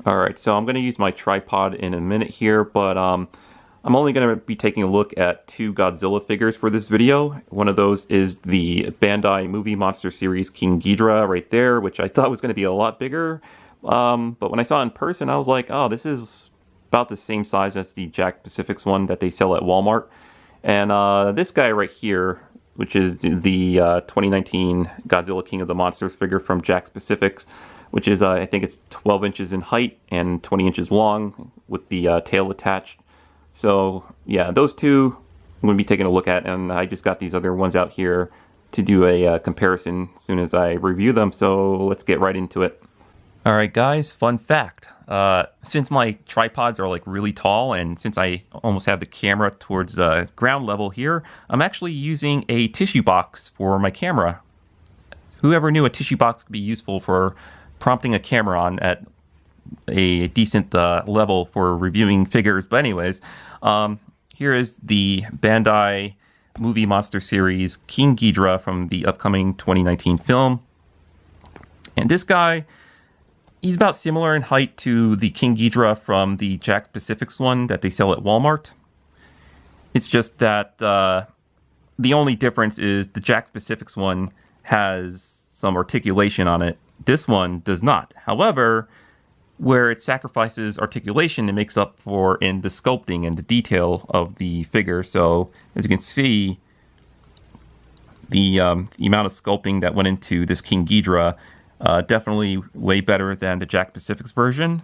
Alright, so I'm going to use my tripod in a minute here, but I'm only going to be taking a look at two Godzilla figures for this video. One of those is the Bandai movie monster series King Ghidorah right there, which I thought was going to be a lot bigger. But when I saw it in person, I was like, oh, this is about the same size as the Jakks Pacific's one that they sell at Walmart. And this guy right here, which is the 2019 Godzilla King of the Monsters figure from Jakks Pacific's, which is, I think it's 12 inches in height and 20 inches long with the tail attached. So, yeah, those two I'm going to be taking a look at, and I just got these other ones out here to do a comparison as soon as I review them, so let's get right into it. Alright guys, fun fact. Since my tripods are like really tall, and since I almost have the camera towards ground level here, I'm actually using a tissue box for my camera. Whoever knew a tissue box could be useful for prompting a camera on at a decent level for reviewing figures. But anyways, here is the Bandai movie monster series King Ghidorah from the upcoming 2019 film. And this guy, he's about similar in height to the King Ghidorah from the Jakks Pacific's one that they sell at Walmart. It's just that the only difference is the Jakks Pacific's one has some articulation on it. This one does not. However, where it sacrifices articulation, it makes up for in the sculpting and the detail of the figure. So, as you can see, the amount of sculpting that went into this King Ghidorah, definitely way better than the Jakks Pacific's version,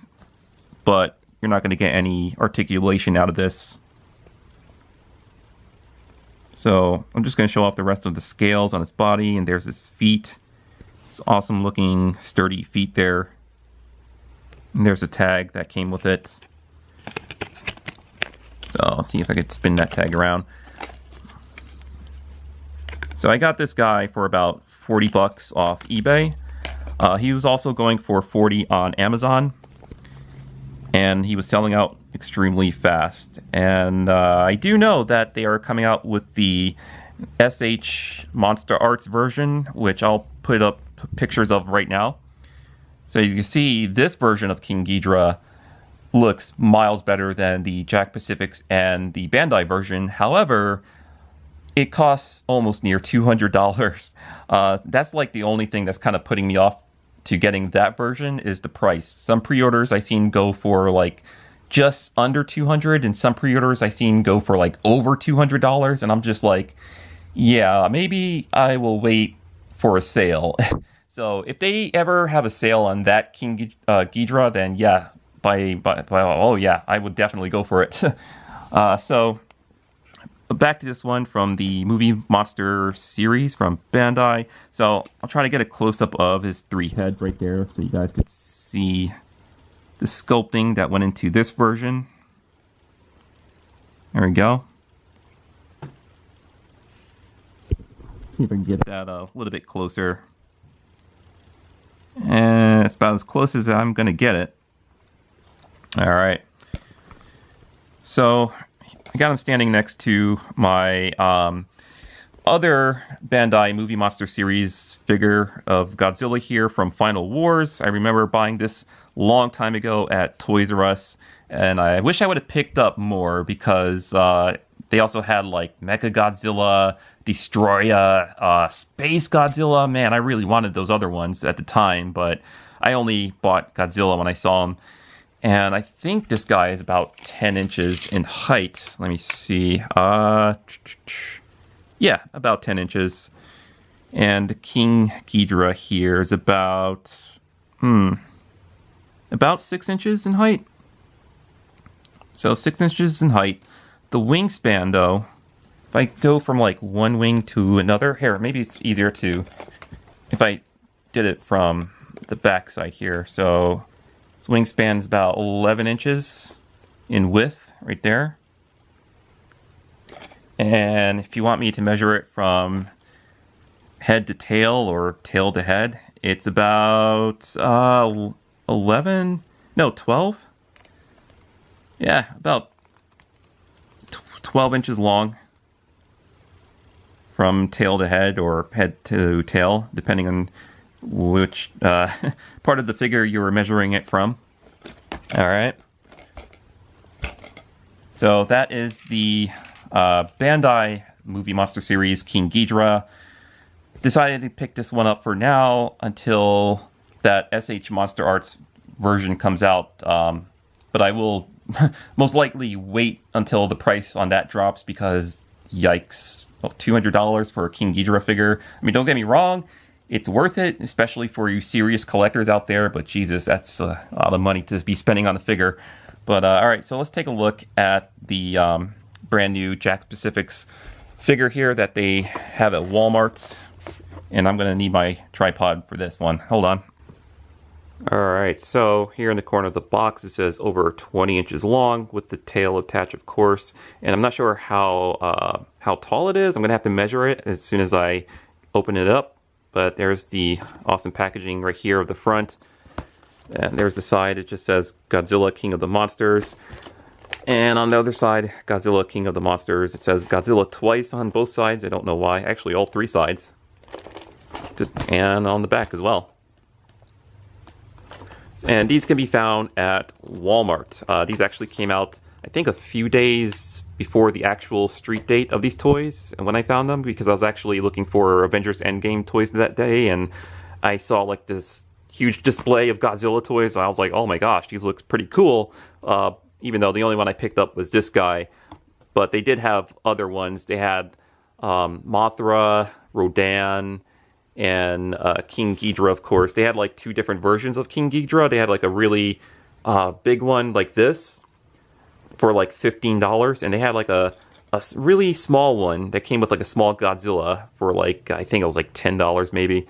but you're not going to get any articulation out of this. So, I'm just going to show off the rest of the scales on his body, and there's his feet. It's awesome looking sturdy feet there. And there's a tag that came with it. So I'll see if I could spin that tag around. So I got this guy for about 40 bucks off eBay. He was also going for 40 on Amazon. And he was selling out extremely fast. And I do know that they are coming out with the SH Monster Arts version, which I'll put up pictures of right now. So as you can see, this version of King Ghidorah looks miles better than the Jakks Pacific's and the Bandai version. However, it costs almost near $200. That's like the only thing that's kind of putting me off to getting that version is the price. Some pre-orders I seen go for like just under $200, and some pre-orders I seen go for like over $200, and I'm just like, yeah, maybe I will wait for a sale. So if they ever have a sale on that King Ghidorah, then yeah, oh yeah, I would definitely go for it. So back to this one from the movie monster series from Bandai. So I'll try to get a close-up of his three heads right there so you guys could see the sculpting that went into this version. There we go. See if I can get that a little bit closer. And it's about as close as I'm going to get it. Alright. So, I got him standing next to my other Bandai Movie Monster Series figure of Godzilla here from Final Wars. I remember buying this long time ago at Toys R Us. And I wish I would have picked up more because they also had like Mecha Godzilla, Destroya, Space Godzilla. Man, I really wanted those other ones at the time, but I only bought Godzilla when I saw him. And I think this guy is about 10 inches in height. Let me see. Yeah, about 10 inches. And King Ghidorah here is about 6 inches in height. So 6 inches in height. The wingspan, though, if I go from like one wing to another, here, maybe it's easier to, if I did it from the back side here. So this wingspan is about 11 inches in width right there. And if you want me to measure it from head to tail or tail to head, it's about 12. Yeah, about 12 inches long from tail to head or head to tail, depending on which part of the figure you were measuring it from. All right. So that is the Bandai movie monster series King Ghidorah. Decided to pick this one up for now until that SH Monster Arts version comes out. But I will most likely wait until the price on that drops because, yikes, $200 for a King Ghidorah figure. I mean, don't get me wrong, it's worth it, especially for you serious collectors out there. But Jesus, that's a lot of money to be spending on the figure. But all right, so let's take a look at the brand new Jakks Pacific's figure here that they have at Walmart. And I'm going to need my tripod for this one. Hold on. Alright, so here in the corner of the box it says over 20 inches long with the tail attached, of course. And I'm not sure how tall it is. I'm going to have to measure it as soon as I open it up. But there's the awesome packaging right here of the front. And there's the side. It just says Godzilla, King of the Monsters. And on the other side, Godzilla, King of the Monsters. It says Godzilla twice on both sides. I don't know why. Actually, all three sides. And on the back as well. And these can be found at Walmart. These actually came out, I think, a few days before the actual street date of these toys. And when I found them, because I was actually looking for Avengers Endgame toys that day, and I saw like this huge display of Godzilla toys. And I was like, oh my gosh, these looks pretty cool. Even though the only one I picked up was this guy. But they did have other ones. They had Mothra, Rodan, and King Ghidorah, of course. They had like two different versions of King Ghidorah. They had like a really big one like this for like $15. And they had like a really small one that came with like a small Godzilla for like, I think it was like $10 maybe.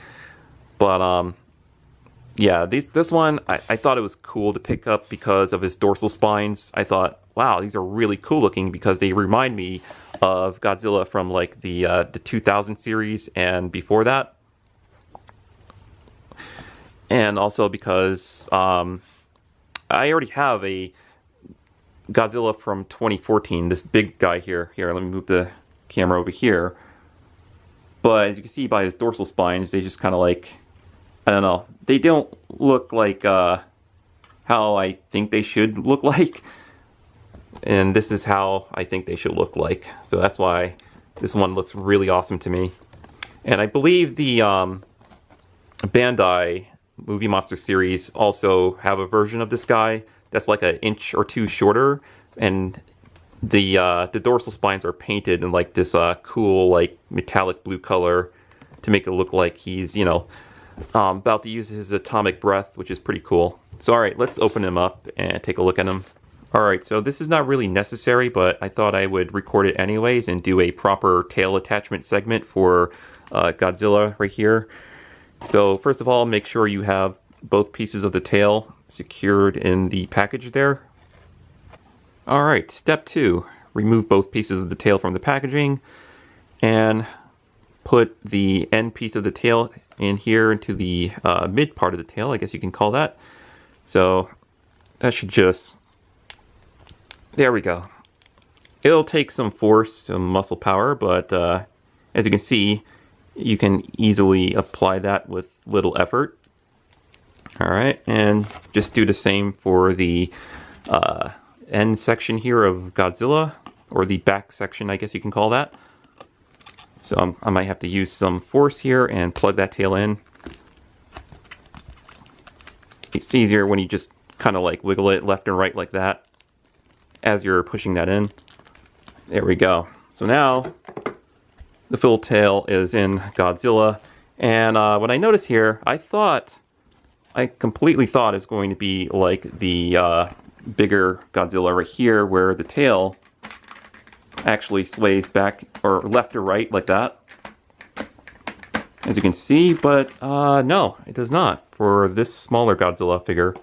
But yeah, this one, I thought it was cool to pick up because of his dorsal spines. I thought, wow, these are really cool looking because they remind me of Godzilla from like the 2000 series and before that. And also because I already have a Godzilla from 2014, this big guy here. Here, let me move the camera over here. But as you can see by his dorsal spines, they just kind of like, I don't know, they don't look like how I think they should look like. And this is how I think they should look like. So that's why this one looks really awesome to me. And I believe the Bandai Movie Monster series also have a version of this guy that's like an inch or two shorter, and the dorsal spines are painted in like this cool like metallic blue color to make it look like he's, you know, about to use his atomic breath, which is pretty cool. So all right, let's open him up and take a look at him. All right, so this is not really necessary, but I thought I would record it anyways and do a proper tail attachment segment for Godzilla right here. So first of all, make sure you have both pieces of the tail secured in the package there. All right, step 2, remove both pieces of the tail from the packaging and put the end piece of the tail in here into the mid part of the tail, I guess you can call that. So that should just, there we go. It'll take some force, some muscle power, but as you can see, you can easily apply that with little effort. All right, and just do the same for the end section here of Godzilla, or the back section, I guess you can call that. So I might have to use some force here and plug that tail in. It's easier when you just kind of like wiggle it left and right like that as you're pushing that in. There we go. So now the full tail is in Godzilla. And what I noticed here, I completely thought it's going to be like the bigger Godzilla right here, where the tail actually sways back or left or right like that, as you can see, but no, it does not for this smaller Godzilla figure.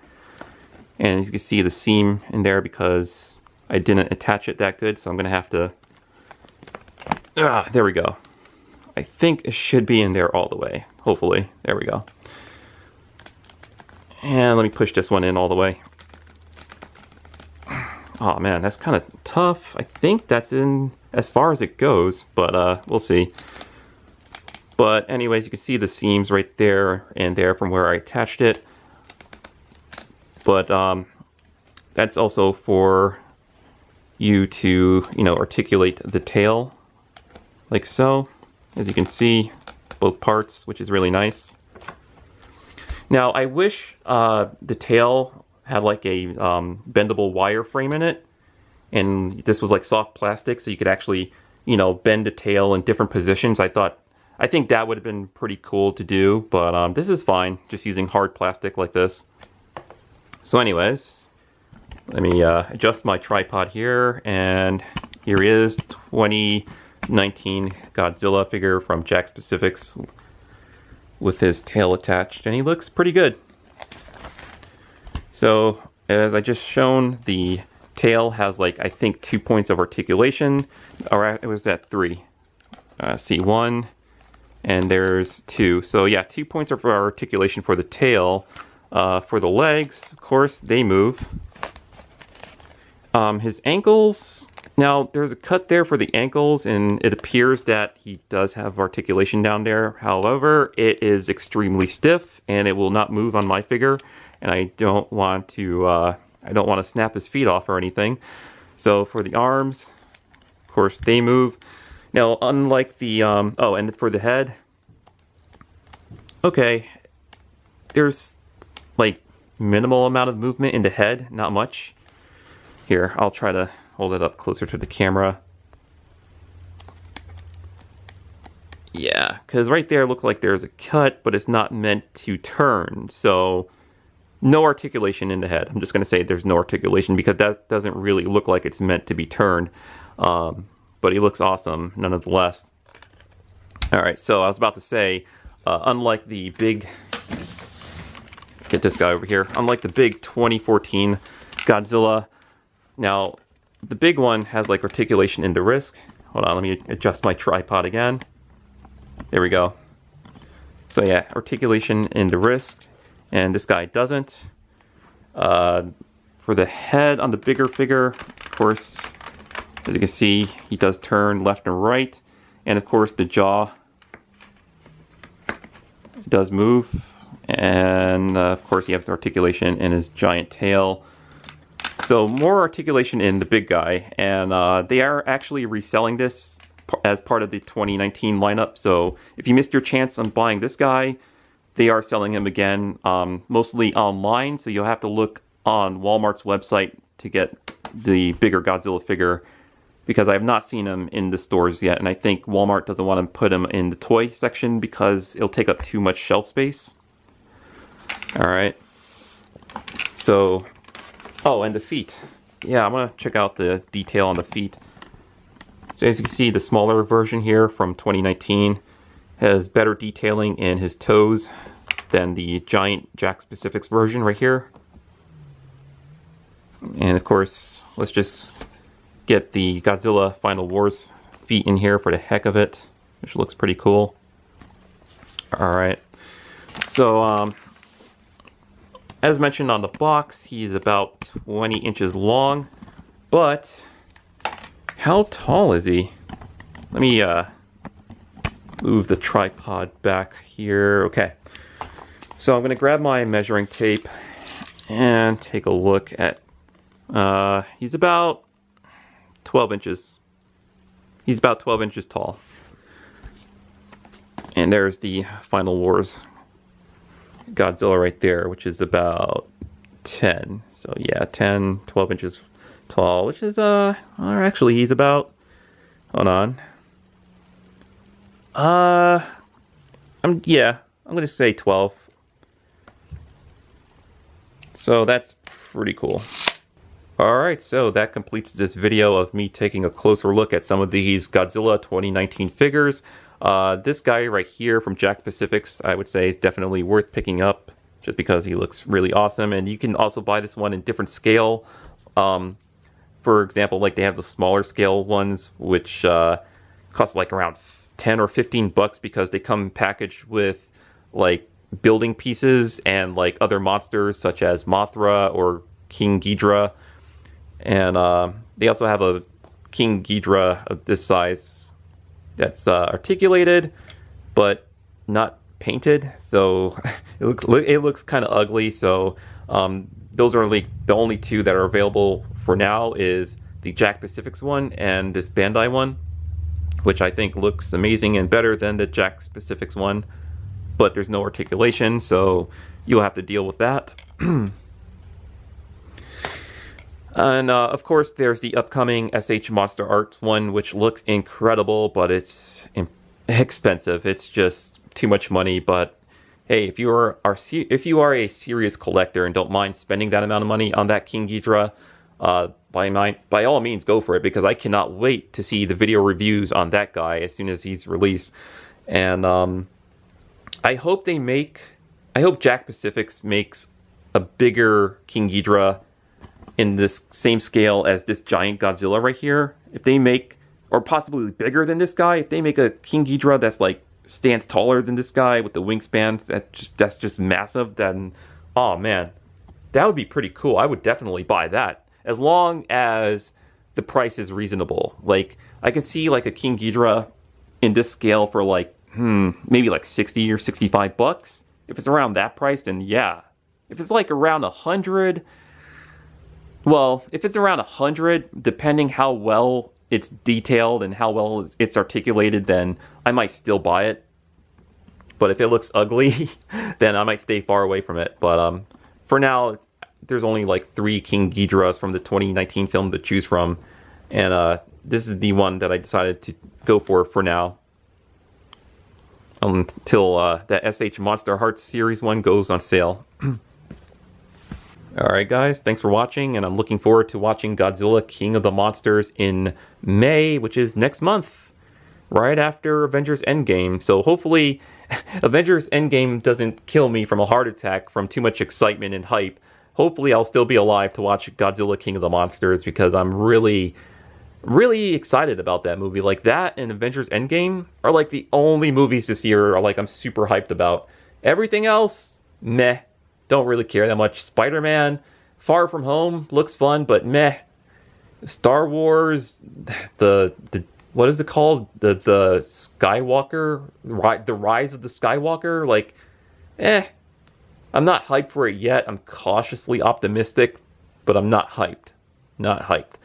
And as you can see, the seam in there because I didn't attach it that good, so I'm gonna have to, there we go. I think it should be in there all the way, hopefully. There we go. And let me push this one in all the way. Oh man, that's kind of tough. I think that's in as far as it goes, but we'll see. But anyways, you can see the seams right there and there from where I attached it. But that's also for you to, articulate the tail like so. As you can see, both parts, which is really nice. Now, I wish the tail had like a bendable wire frame in it, and this was like soft plastic, so you could actually, bend the tail in different positions. I think that would have been pretty cool to do, but this is fine, just using hard plastic like this. So anyways, let me adjust my tripod here, and here he is, 2019 Godzilla figure from Jakks Pacific with his tail attached, and he looks pretty good. So, as I just shown, the tail has like, I think 2 points of articulation, or it was at 3. See, 1, and there's 2. So yeah, 2 points of articulation for the tail. For the legs, of course, they move. His ankles, now there's a cut there for the ankles, and it appears that he does have articulation down there. However, it is extremely stiff, and it will not move on my figure. And I don't want to snap his feet off or anything. So for the arms, of course, they move. Now, unlike the oh, and for the head, okay, there's like minimal amount of movement in the head, not much. Here, I'll try to hold it up closer to the camera. Yeah, because right there looks like there's a cut, but it's not meant to turn. So no articulation in the head. I'm just going to say there's no articulation because that doesn't really look like it's meant to be turned. But he looks awesome nonetheless. All right, so I was about to say, unlike the big, get this guy over here, unlike the big 2014 Godzilla, now the big one has like articulation in the wrist. Hold on, let me adjust my tripod again. There we go. So yeah, articulation in the wrist, and this guy doesn't. For the head on the bigger figure, of course, as you can see, he does turn left and right, and of course the jaw does move, and of course he has the articulation in his giant tail. So more articulation in the big guy, and they are actually reselling this as part of the 2019 lineup. So if you missed your chance on buying this guy, they are selling him again, mostly online. So you'll have to look on Walmart's website to get the bigger Godzilla figure, because I have not seen him in the stores yet, and I think Walmart doesn't want to put him in the toy section because it'll take up too much shelf space. All right. So, oh, and the feet. Yeah, I'm gonna check out the detail on the feet. So as you can see, the smaller version here from 2019 has better detailing in his toes than the giant Jakks Pacific version right here. And of course, let's just get the Godzilla Final Wars feet in here for the heck of it, which looks pretty cool. Alright, so as mentioned on the box, he's about 20 inches long, but how tall is he? Let me move the tripod back here. Okay, so I'm going to grab my measuring tape and take a look at, he's about 12 inches. He's about 12 inches tall. And there's the Final Wars Godzilla right there, which is about 10. So yeah, 10, 12 inches tall, which is, or actually he's about, hold on. I'm going to say 12. So that's pretty cool. Alright, so that completes this video of me taking a closer look at some of these Godzilla 2019 figures. This guy right here from Jakks Pacific, I would say, is definitely worth picking up just because he looks really awesome. And you can also buy this one in different scale. For example, like they have the smaller scale ones, which cost like around 10 or 15 bucks because they come packaged with like building pieces and like other monsters such as Mothra or King Ghidorah. And they also have a King Ghidorah of this size that's articulated but not painted, so it looks kind of ugly. So Those are like the only two that are available for now, is the Jakks Pacific's one and this Bandai one, which I think looks amazing and better than the Jakks Pacific's one, but there's no articulation, so you'll have to deal with that. And of course there's the upcoming SH Monster Arts one, which looks incredible, but it's expensive. It's just too much money. But hey, if you are a serious collector and don't mind spending that amount of money on that King Ghidorah, by all means go for it, because I cannot wait to see the video reviews on that guy as soon as he's released. And I hope Jakks Pacific makes a bigger King Ghidorah in this same scale as this giant Godzilla right here. If they make, or possibly bigger than this guy, if they make a King Ghidorah that's like stands taller than this guy with the wingspans that's just massive, then oh man, that would be pretty cool. I would definitely buy that, as long as the price is reasonable. Like, I can see like a King Ghidorah in this scale for like maybe like 60 or 65 bucks. If it's around that price, then yeah. If it's like around 100, well, if it's around 100, depending how well it's detailed and how well it's articulated, then I might still buy it. But if it looks ugly, then I might stay far away from it. But for now, there's only like 3 King Ghidorahs from the 2019 film to choose from. And this is the one that I decided to go for now. Until that SH Monster Hearts series one goes on sale. Alright guys, thanks for watching, and I'm looking forward to watching Godzilla King of the Monsters in May, which is next month, right after Avengers Endgame. So hopefully Avengers Endgame doesn't kill me from a heart attack from too much excitement and hype. Hopefully I'll still be alive to watch Godzilla King of the Monsters, because I'm really excited about that movie. Like, that and Avengers Endgame are like the only movies this year I'm super hyped about. Everything else, meh. Don't really care that much. Spider-Man Far From Home looks fun, but meh. Star Wars, the what is it called? The Skywalker, the Rise of the Skywalker, like, I'm not hyped for it yet. I'm cautiously optimistic, but I'm not hyped. Not hyped.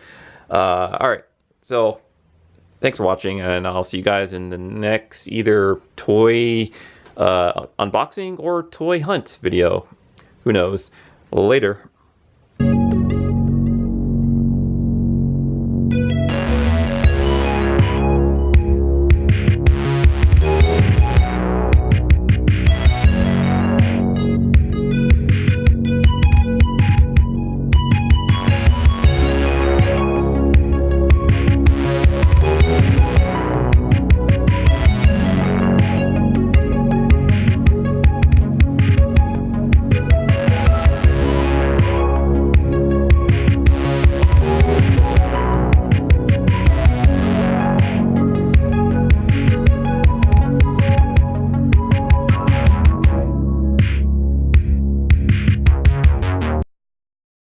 Alright, so thanks for watching, and I'll see you guys in the next either toy unboxing or toy hunt video. Who knows? Later.